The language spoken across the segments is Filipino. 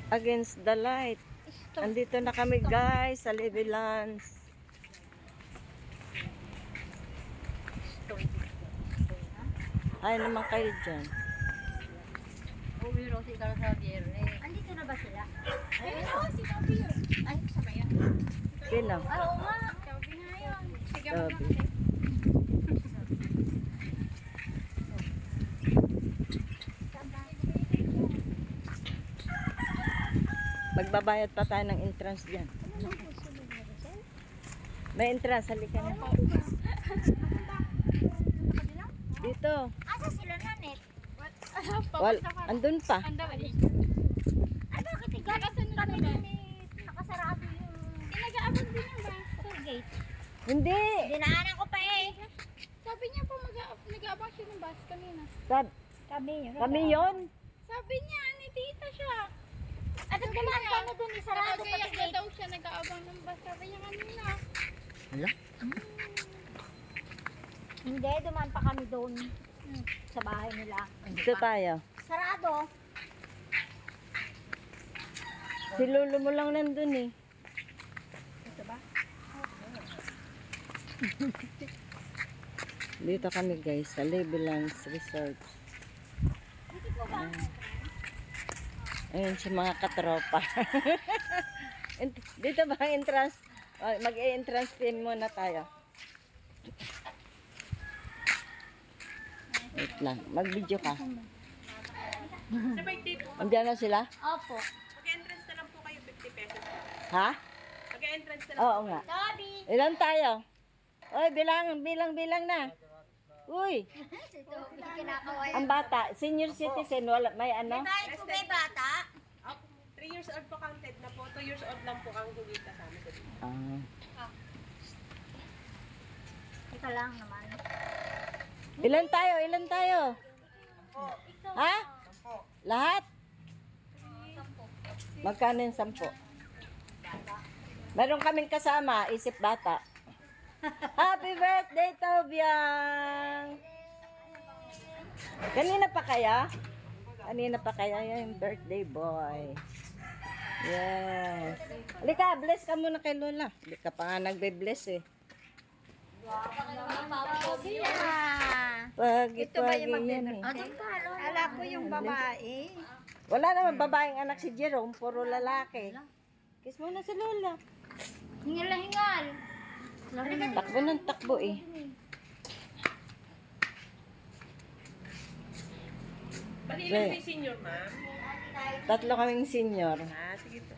Against the light. Andito na kami guys sa Levilands. Ay naman kayo dyan. Uwi si Carlos Javier. Andito na ba sila? Ay, si Javier. Ay, sama yan. Sino? Oo nga. Sabi nga yun. Sige mo Sabi. na. Magbabayad pa tayo ng entrance dyan. May entrance, halika na. Dito. Asa sila nanet? Wal, andun pa. Ay, bakit kami nanet? Nakasarado yung... Nag-aabot din yung bus. Tour gate. Hindi. Dinaanan ko pa eh. Sabi niya po nag-aabang siya ng bus kanina. Kami yon. Sabi niya, ni tita siya. At ang dumaan kami dun, isarado pa Nakagayak yung na gate. daw siya nag-aabang ng bus. Sabi niya kanina. Hala? Hindi, dumaan pa kami doon. Sa bahay nila. Dito tayo. Sarado. Si Lolo mo lang nandun eh. Ito ba? Dito kami guys sa Levilands Resort. Dito po ba? Ayun sa mga katropa. Dito ba ang entrance? Mag-e-entrance pin muna tayo. Wait lang. Mag-video ka. Andiyan na sila? Opo. Mag-entrance na lang po kayo, 50 pesos. Ha? Mag-entrance na lang. Oo nga. Dobby! Ilan tayo? Oy, bilang na. Uy, Si Dobby, kinakaway. ang bata, senior citizen, wala, may ano? Kahit po may bata. 3 years old po counted na po. 2 years old lang po ang huli kasama ko dito. Ah. Ito lang naman. Ilan tayo? Ha? Lahat? Magkano yung 10? Meron kaming kasama, isip bata. Happy birthday, Tobyang! Kanina pa kaya yung birthday boy. Yes. Halika, bless ka muna kay Lola. Hindi ka pa nga nagbe-bless eh. Pag-ipagin yan eh. Ala ko yung babae. Wala naman babaeng anak si Jerome, puro lalaki. Kiss muna si Lola. Hingal na hingal. Takbo ng takbo eh. Bali, Right. ilan may senior, ma'am? 3 kaming senior. Ah, sige po.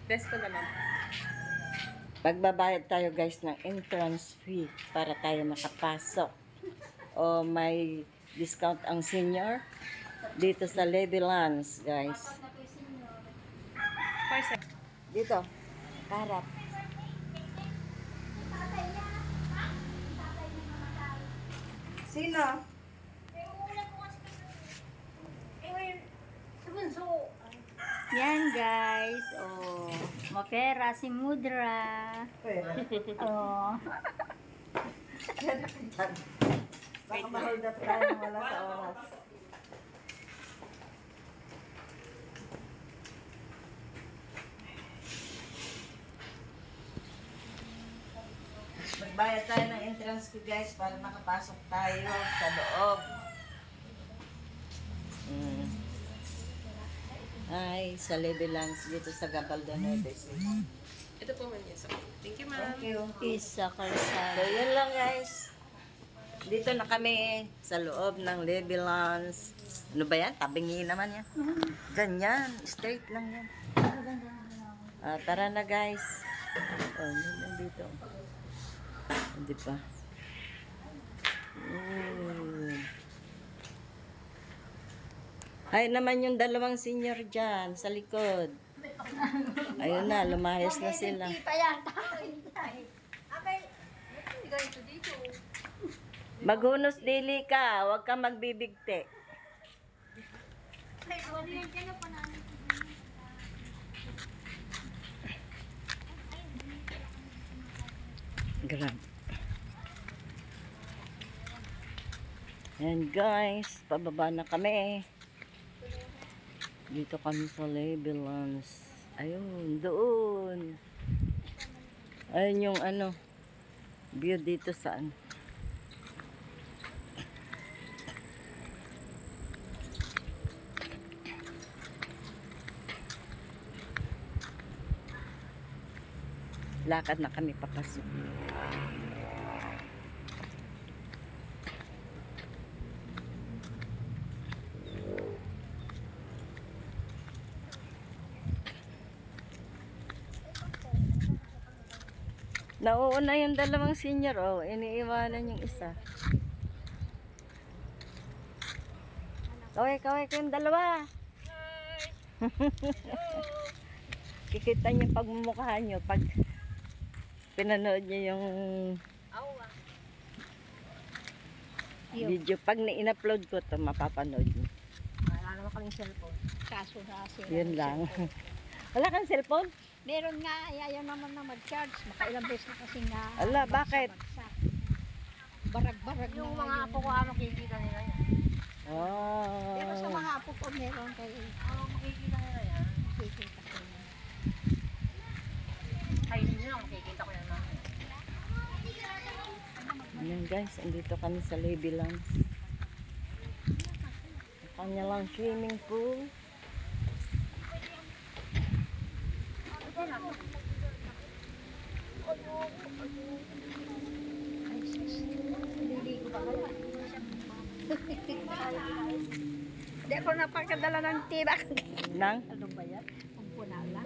Best ko naman. Pagbabayad tayo guys ng entrance fee para tayo makapasok. O may discount ang senior dito sa Levilands guys. Dito. Harap. Sino? Yan guys. Oh, mapera si Mudra. Oh. Baka ma-hold up tayo ng wala sa oras. Magbayad tayo ng entrance fee guys para makapasok tayo sa loob. Ay, sa Levilands dito sa Gabal de Nueces. Ito po, ma'am. Yes. Thank you, ma'am. Thank you. Isa So, kalsada. yun lang guys. Dito na kami sa loob ng Levilands. Ano ba yan? Tabingi naman yan. Ganyan. Straight lang yan. Tara na guys. Oh, yun lang dito. Hindi pa. Ay naman yung 2 senior dyan sa likod. Ayun na, lumayas na sila. Hindi pa yata. Maghunos dili ka, huwag kang magbibigte. Grab. Ayan guys, pababa na kami. Dito kami sa Levellands. Ayun, doon. Ayun yung ano, view dito sa ano. Lakad na kami papasok. Nauuna yung dalawang senior, oh. Iniiwanan yung isa. Kaway ko yung dalawa. Kikita niyo pagmumukha niyo pag pinanood niyo yung video. Pag in-upload ko to mapapanood niyo. Wala naman kaming cellphone. Kaso na sila. Yun lang. Wala kang cellphone? Meron nga, ayaw naman na mag-charge. Makailang beses na kasi nga. Ala, bakit? bagsak. Barag-barag Yung na mga apo ko, makikita nila yan. Oh. Pero sa mga apo ko meron kayo. Makikita nila yan. Kikita ko yan. Kainin nyo lang, makikita ko yan namin. Ayan guys, andito kami sa Levellands. Kanya lang swimming pool. Naliligo ba kayo? Hindi ako napakadala ng tibak. Nang? Ano ba yan? Ang punala.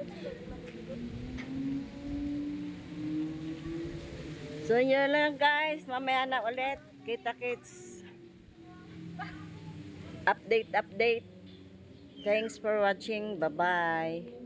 So yun lang guys, mamaya na ulit. Kita-kits. Update. Thanks for watching. Bye-bye.